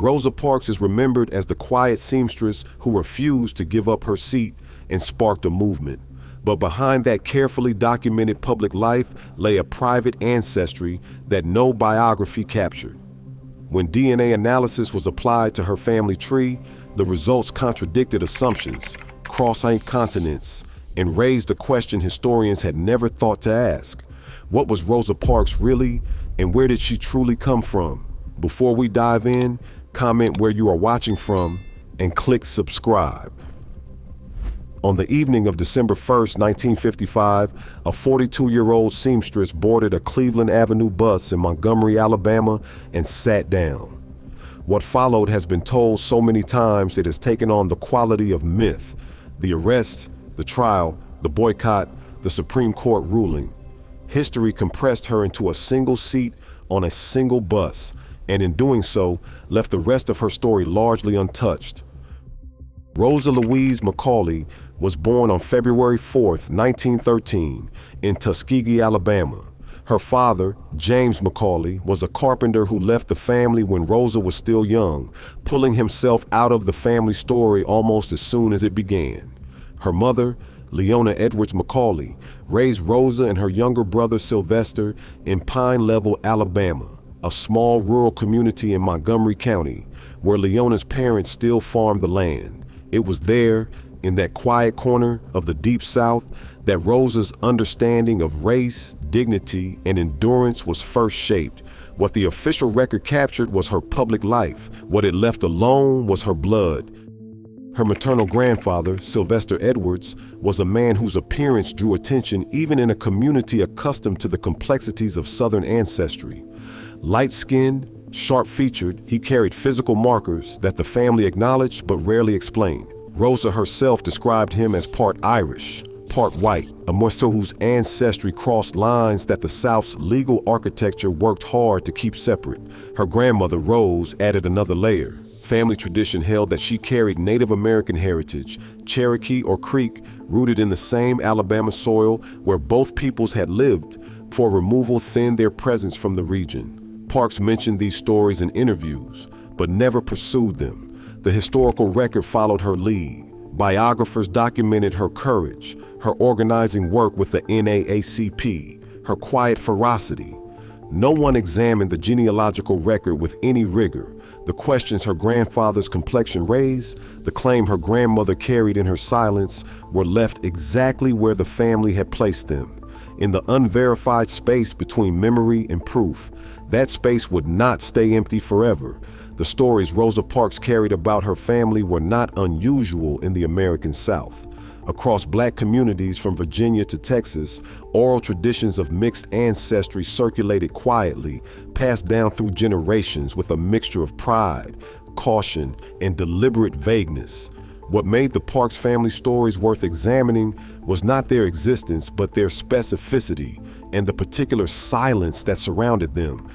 Rosa Parks is remembered as the quiet seamstress who refused to give up her seat and sparked a movement. But behind that carefully documented public life lay a private ancestry that no biography captured. When DNA analysis was applied to her family tree, the results contradicted assumptions, crossed continents, and raised a question historians had never thought to ask. What was Rosa Parks really, and where did she truly come from? Before we dive in, comment where you are watching from and click subscribe. On the evening of December 1st, 1955, a 42-year-old seamstress boarded a Cleveland Avenue bus in Montgomery, Alabama, and sat down. What followed has been told so many times it has taken on the quality of myth. The arrest, the trial, the boycott, the Supreme Court ruling. History compressed her into a single seat on a single bus, and in doing so, left the rest of her story largely untouched. Rosa Louise Macaulay was born on February 4th, 1913, in Tuskegee, Alabama. Her father, James Macaulay, was a carpenter who left the family when Rosa was still young, pulling himself out of the family story almost as soon as it began. Her mother, Leona Edwards Macaulay, raised Rosa and her younger brother Sylvester in Pine Level, Alabama, a small rural community in Montgomery County, where Leona's parents still farmed the land. It was there, in that quiet corner of the Deep South, that Rosa's understanding of race, dignity, and endurance was first shaped. What the official record captured was her public life. What it left alone was her blood. Her maternal grandfather, Sylvester Edwards, was a man whose appearance drew attention even in a community accustomed to the complexities of Southern ancestry. Light-skinned, sharp-featured, he carried physical markers that the family acknowledged but rarely explained. Rosa herself described him as part Irish, part white, a Morso whose ancestry crossed lines that the South's legal architecture worked hard to keep separate. Her grandmother, Rose, added another layer. Family tradition held that she carried Native American heritage, Cherokee or Creek, rooted in the same Alabama soil where both peoples had lived, for removal thinned their presence from the region. Parks mentioned these stories in interviews, but never pursued them. The historical record followed her lead. Biographers documented her courage, her organizing work with the NAACP, her quiet ferocity. No one examined the genealogical record with any rigor. The questions her grandfather's complexion raised, the claim her grandmother carried in her silence, were left exactly where the family had placed them, in the unverified space between memory and proof. That space would not stay empty forever. The stories Rosa Parks carried about her family were not unusual in the American South. Across Black communities from Virginia to Texas, oral traditions of mixed ancestry circulated quietly, passed down through generations with a mixture of pride, caution, and deliberate vagueness. What made the Parks family stories worth examining was not their existence, but their specificity and the particular silence that surrounded them.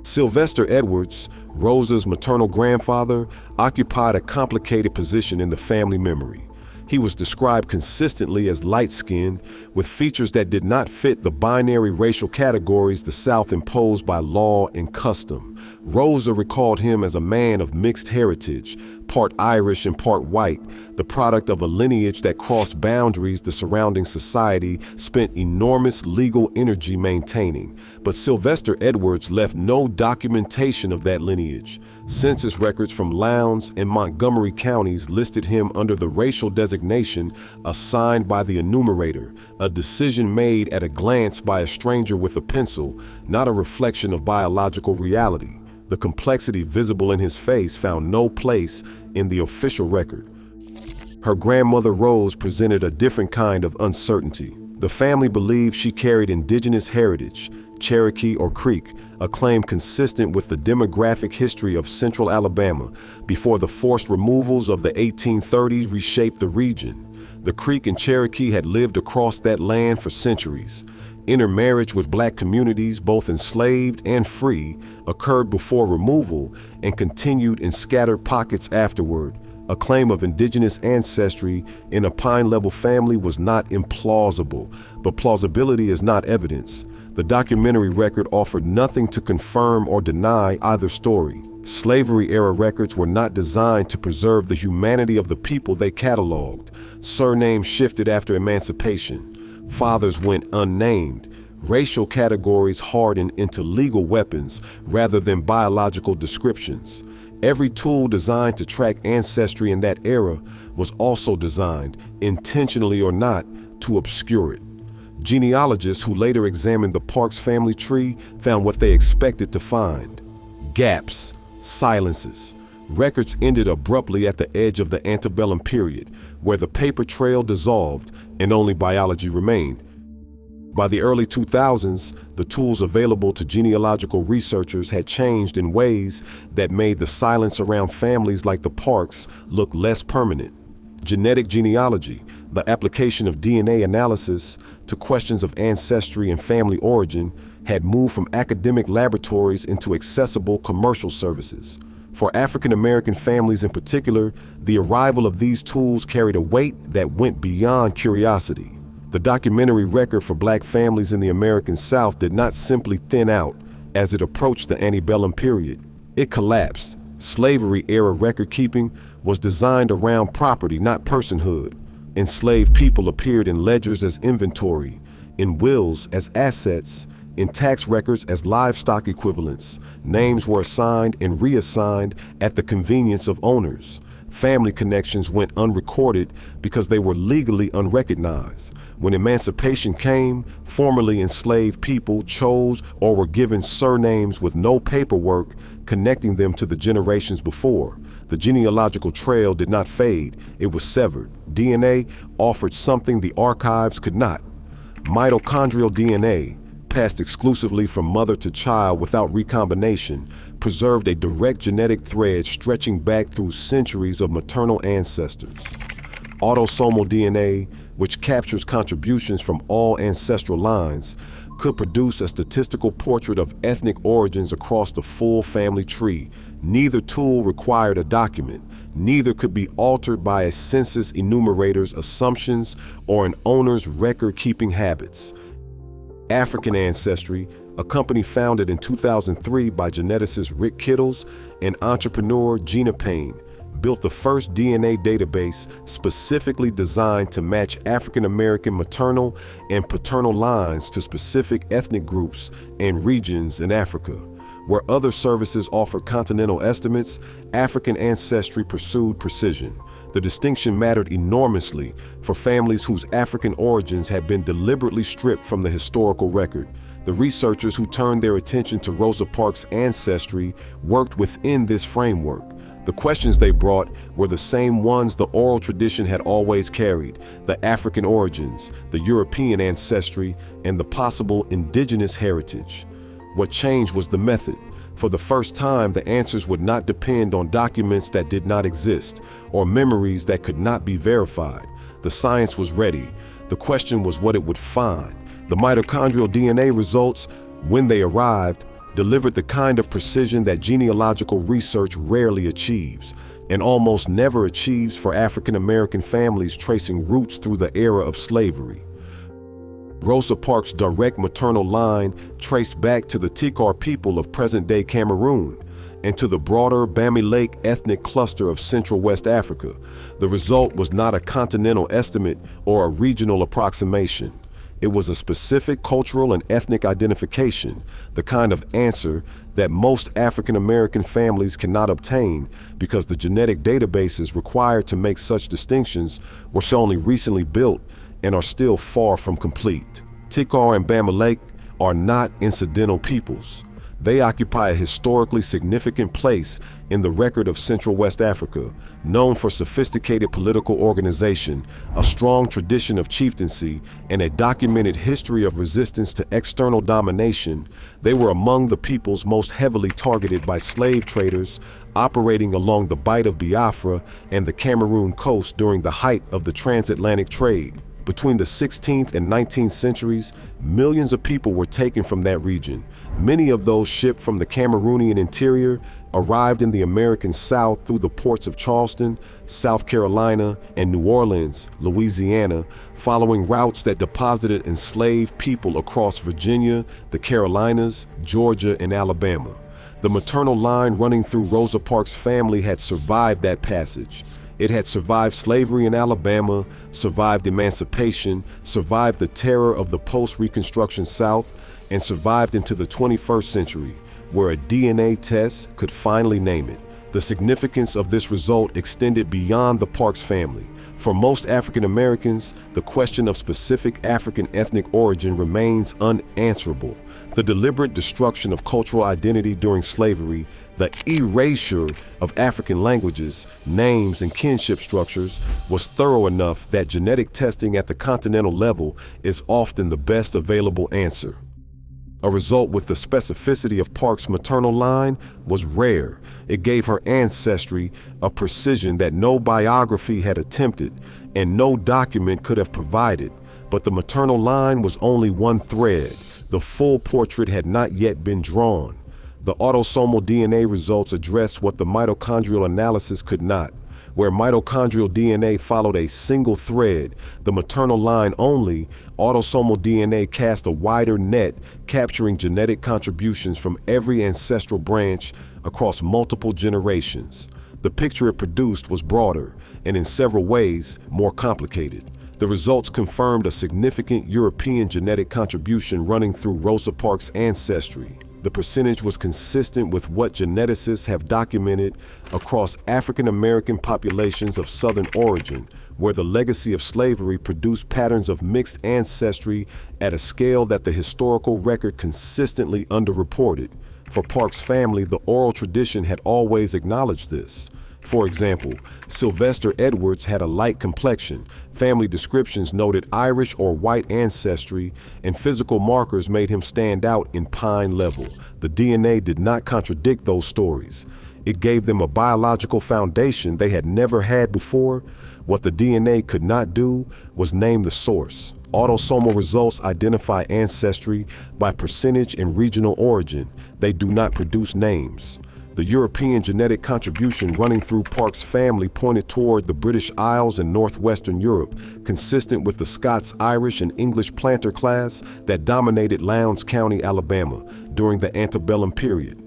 Sylvester Edwards, Rosa's maternal grandfather, occupied a complicated position in the family memory. He was described consistently as light-skinned, with features that did not fit the binary racial categories the South imposed by law and custom. Rosa recalled him as a man of mixed heritage, part Irish and part white, the product of a lineage that crossed boundaries the surrounding society spent enormous legal energy maintaining. But Sylvester Edwards left no documentation of that lineage. Census records from Lowndes and Montgomery counties listed him under the racial designation assigned by the enumerator, a decision made at a glance by a stranger with a pencil, not a reflection of biological reality. The complexity visible in his face found no place in the official record. Her grandmother Rose presented a different kind of uncertainty. The family believed she carried indigenous heritage, Cherokee or Creek, a claim consistent with the demographic history of central Alabama before the forced removals of the 1830s reshaped the region. The Creek and Cherokee had lived across that land for centuries. Intermarriage with Black communities, both enslaved and free, occurred before removal and continued in scattered pockets afterward. A claim of indigenous ancestry in a Pine Level family was not implausible, but plausibility is not evidence. The documentary record offered nothing to confirm or deny either story. Slavery-era records were not designed to preserve the humanity of the people they cataloged. Surnames shifted after emancipation. Fathers went unnamed. Racial categories hardened into legal weapons rather than biological descriptions. Every tool designed to track ancestry in that era was also designed, intentionally or not, to obscure it. Genealogists who later examined the Parks family tree found what they expected to find: gaps, silences. Records ended abruptly at the edge of the antebellum period, where the paper trail dissolved and only biology remained. By the early 2000s, the tools available to genealogical researchers had changed in ways that made the silence around families like the Parks look less permanent. Genetic genealogy, the application of DNA analysis to questions of ancestry and family origin, had moved from academic laboratories into accessible commercial services. For African American families in particular, the arrival of these tools carried a weight that went beyond curiosity. The documentary record for Black families in the American South did not simply thin out as it approached the antebellum period. It collapsed. Slavery-era record-keeping was designed around property, not personhood. Enslaved people appeared in ledgers as inventory, in wills as assets, in tax records as livestock equivalents. Names were assigned and reassigned at the convenience of owners. Family connections went unrecorded because they were legally unrecognized. When emancipation came, formerly enslaved people chose or were given surnames with no paperwork connecting them to the generations before. The genealogical trail did not fade, it was severed. DNA offered something the archives could not. Mitochondrial DNA, passed exclusively from mother to child without recombination, preserved a direct genetic thread stretching back through centuries of maternal ancestors. Autosomal DNA, which captures contributions from all ancestral lines, could produce a statistical portrait of ethnic origins across the full family tree. Neither tool required a document. Neither could be altered by a census enumerator's assumptions or an owner's record-keeping habits. African Ancestry, a company founded in 2003 by geneticist Rick Kittles and entrepreneur Gina Payne, built the first DNA database specifically designed to match African American maternal and paternal lines to specific ethnic groups and regions in Africa. Where other services offered continental estimates, African Ancestry pursued precision. The distinction mattered enormously for families whose African origins had been deliberately stripped from the historical record. The researchers who turned their attention to Rosa Parks' ancestry worked within this framework. The questions they brought were the same ones the oral tradition had always carried: the African origins, the European ancestry, and the possible indigenous heritage. What changed was the method. For the first time, the answers would not depend on documents that did not exist or memories that could not be verified. The science was ready. The question was what it would find. The mitochondrial DNA results, when they arrived, delivered the kind of precision that genealogical research rarely achieves, and almost never achieves for African American families tracing roots through the era of slavery. Rosa Parks' direct maternal line traced back to the Tikar people of present-day Cameroon and to the broader Bami Lake ethnic cluster of Central West Africa. The result was not a continental estimate or a regional approximation. It was a specific cultural and ethnic identification, the kind of answer that most African American families cannot obtain because the genetic databases required to make such distinctions were so only recently built and are still far from complete. Tikar and Bami Lake are not incidental peoples. They occupy a historically significant place in the record of Central West Africa, known for sophisticated political organization, a strong tradition of chieftaincy, and a documented history of resistance to external domination. They were among the peoples most heavily targeted by slave traders operating along the Bight of Biafra and the Cameroon coast during the height of the transatlantic trade. Between the 16th and 19th centuries, millions of people were taken from that region. Many of those shipped from the Cameroonian interior arrived in the American South through the ports of Charleston, South Carolina, and New Orleans, Louisiana, following routes that deposited enslaved people across Virginia, the Carolinas, Georgia, and Alabama. The maternal line running through Rosa Parks' family had survived that passage. It had survived slavery in Alabama, survived emancipation, survived the terror of the post-Reconstruction South, and survived into the 21st century, where a DNA test could finally name it. The significance of this result extended beyond the Parks family. For most African Americans, the question of specific African ethnic origin remains unanswerable. The deliberate destruction of cultural identity during slavery, the erasure of African languages, names, and kinship structures was thorough enough that genetic testing at the continental level is often the best available answer. A result with the specificity of Parks' maternal line was rare. It gave her ancestry a precision that no biography had attempted and no document could have provided. But the maternal line was only one thread. The full portrait had not yet been drawn. The autosomal DNA results addressed what the mitochondrial analysis could not. Where mitochondrial DNA followed a single thread, the maternal line only, autosomal DNA cast a wider net, capturing genetic contributions from every ancestral branch across multiple generations. The picture it produced was broader and in several ways more complicated. The results confirmed a significant European genetic contribution running through Rosa Parks' ancestry. The percentage was consistent with what geneticists have documented across African American populations of Southern origin, where the legacy of slavery produced patterns of mixed ancestry at a scale that the historical record consistently underreported. For Parks' family, the oral tradition had always acknowledged this. For example, Sylvester Edwards had a light complexion. Family descriptions noted Irish or white ancestry, and physical markers made him stand out in pine level. The DNA did not contradict those stories. It gave them a biological foundation they had never had before. What the DNA could not do was name the source. Autosomal results identify ancestry by percentage and regional origin. They do not produce names. The European genetic contribution running through Parks' family pointed toward the British Isles and northwestern Europe, consistent with the Scots, Irish, and English planter class that dominated Lowndes County, Alabama, during the antebellum period.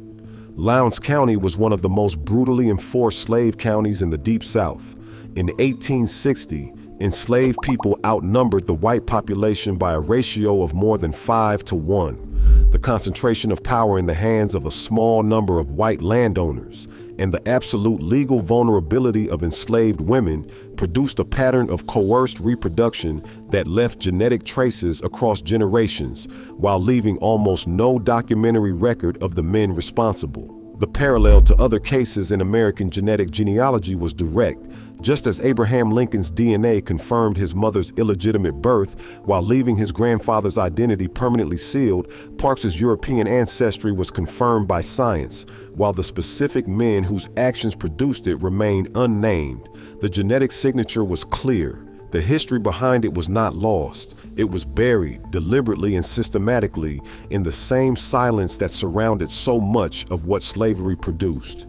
Lowndes County was one of the most brutally enforced slave counties in the Deep South. In 1860, enslaved people outnumbered the white population by a ratio of more than 5 to 1. The concentration of power in the hands of a small number of white landowners and the absolute legal vulnerability of enslaved women produced a pattern of coerced reproduction that left genetic traces across generations while leaving almost no documentary record of the men responsible. The parallel to other cases in American genetic genealogy was direct. Just as Abraham Lincoln's DNA confirmed his mother's illegitimate birth while leaving his grandfather's identity permanently sealed, Parks's European ancestry was confirmed by science, while the specific men whose actions produced it remained unnamed. The genetic signature was clear. The history behind it was not lost. It was buried deliberately and systematically in the same silence that surrounded so much of what slavery produced.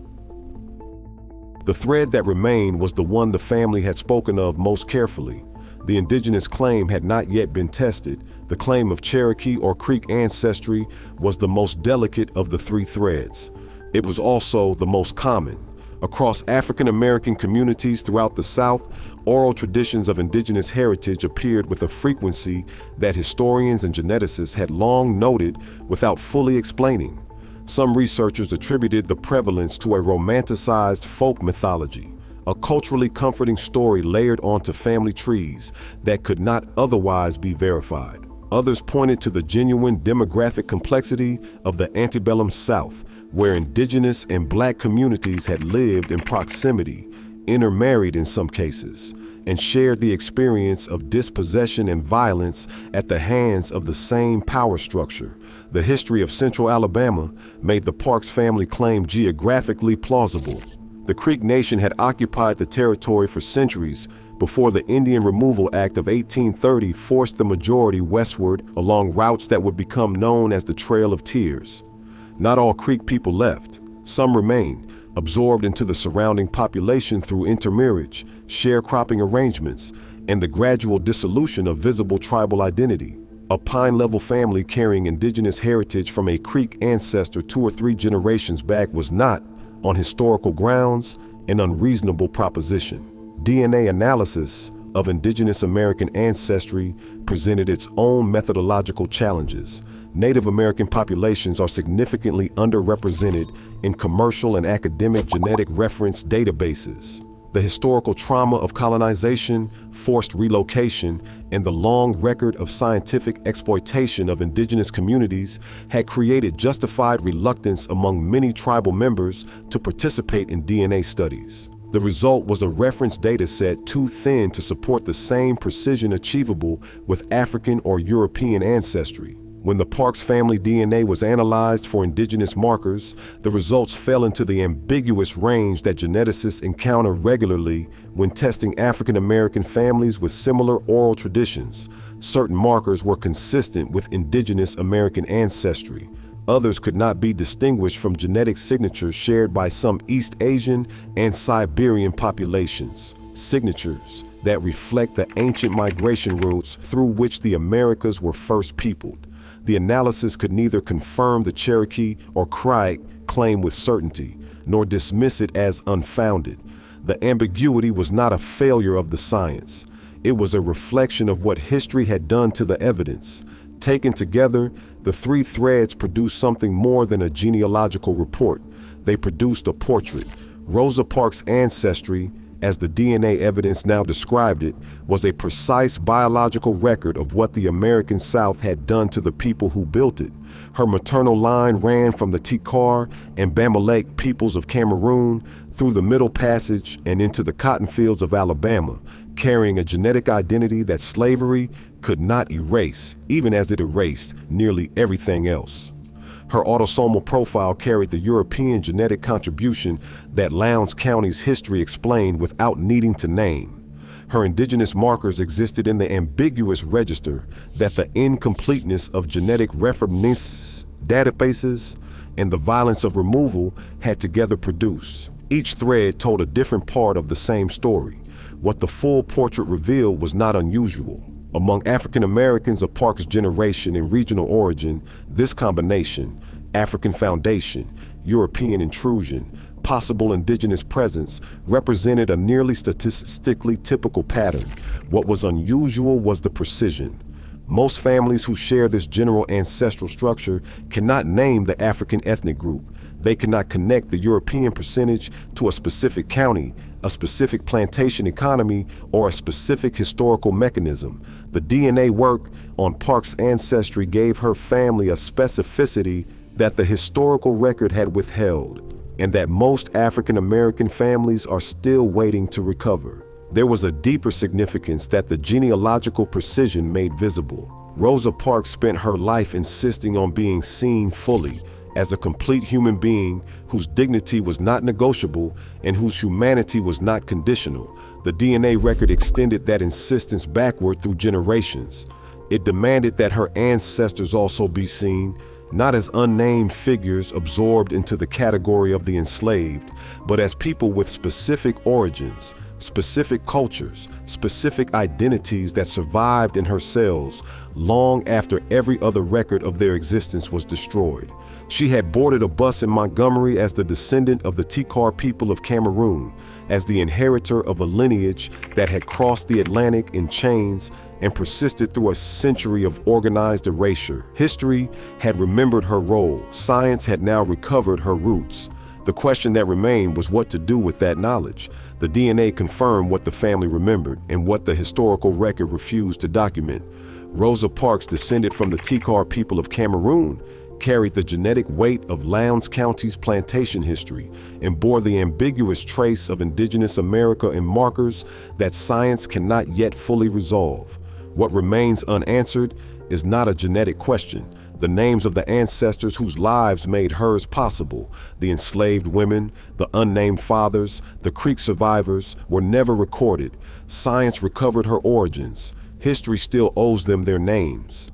The thread that remained was the one the family had spoken of most carefully. The indigenous claim had not yet been tested. The claim of Cherokee or Creek ancestry was the most delicate of the three threads. It was also the most common. Across African American communities throughout the South, oral traditions of indigenous heritage appeared with a frequency that historians and geneticists had long noted without fully explaining. Some researchers attributed the prevalence to a romanticized folk mythology, a culturally comforting story layered onto family trees that could not otherwise be verified. Others pointed to the genuine demographic complexity of the antebellum South, where indigenous and Black communities had lived in proximity, intermarried in some cases, and shared the experience of dispossession and violence at the hands of the same power structure. The history of Central Alabama made the Parks family claim geographically plausible. The Creek Nation had occupied the territory for centuries before the Indian Removal Act of 1830 forced the majority westward along routes that would become known as the Trail of Tears. Not all Creek people left. Some remained, absorbed into the surrounding population through intermarriage, sharecropping arrangements, and the gradual dissolution of visible tribal identity. A Pine-level family carrying indigenous heritage from a Creek ancestor 2 or 3 generations back was not, on historical grounds, an unreasonable proposition. DNA analysis of indigenous American ancestry presented its own methodological challenges. Native American populations are significantly underrepresented in commercial and academic genetic reference databases. The historical trauma of colonization, forced relocation, and the long record of scientific exploitation of indigenous communities had created justified reluctance among many tribal members to participate in DNA studies. The result was a reference data set too thin to support the same precision achievable with African or European ancestry. When the Parks family DNA was analyzed for indigenous markers, the results fell into the ambiguous range that geneticists encounter regularly when testing African American families with similar oral traditions. Certain markers were consistent with indigenous American ancestry. Others could not be distinguished from genetic signatures shared by some East Asian and Siberian populations. Signatures that reflect the ancient migration routes through which the Americas were first peopled. The analysis could neither confirm the Cherokee or Creek claim with certainty, nor dismiss it as unfounded. The ambiguity was not a failure of the science. It was a reflection of what history had done to the evidence. Taken together, the 3 threads produced something more than a genealogical report. They produced a portrait. Rosa Parks' ancestry, as the DNA evidence now described it, was a precise biological record of what the American South had done to the people who built it. Her maternal line ran from the Tikar and Bamalake peoples of Cameroon through the Middle Passage and into the cotton fields of Alabama, carrying a genetic identity that slavery could not erase, even as it erased nearly everything else. Her autosomal profile carried the European genetic contribution that Lowndes County's history explained without needing to name. Her indigenous markers existed in the ambiguous register that the incompleteness of genetic reference databases and the violence of removal had together produced. Each thread told a different part of the same story. What the full portrait revealed was not unusual. Among African Americans of Parks' generation and regional origin, this combination, African foundation, European intrusion, possible indigenous presence, represented a nearly statistically typical pattern. What was unusual was the precision. Most families who share this general ancestral structure cannot name the African ethnic group. They cannot connect the European percentage to a specific county, a specific plantation economy, or a specific historical mechanism. The DNA work on Parks' ancestry gave her family a specificity that the historical record had withheld, and that most African American families are still waiting to recover. There was a deeper significance that the genealogical precision made visible. Rosa Parks spent her life insisting on being seen fully, as a complete human being whose dignity was not negotiable and whose humanity was not conditional. The DNA record extended that insistence backward through generations. It demanded that her ancestors also be seen, not as unnamed figures absorbed into the category of the enslaved, but as people with specific origins, specific cultures, specific identities that survived in her cells long after every other record of their existence was destroyed. She had boarded a bus in Montgomery as the descendant of the Tikar people of Cameroon, as the inheritor of a lineage that had crossed the Atlantic in chains and persisted through a century of organized erasure. History had remembered her role. Science had now recovered her roots. The question that remained was what to do with that knowledge. The DNA confirmed what the family remembered and what the historical record refused to document. Rosa Parks, descended from the Tikar people of Cameroon, carried the genetic weight of Lowndes County's plantation history and bore the ambiguous trace of indigenous America in markers that science cannot yet fully resolve. What remains unanswered is not a genetic question. The names of the ancestors whose lives made hers possible, the enslaved women, the unnamed fathers, the Creek survivors, were never recorded. Science recovered her origins. History still owes them their names.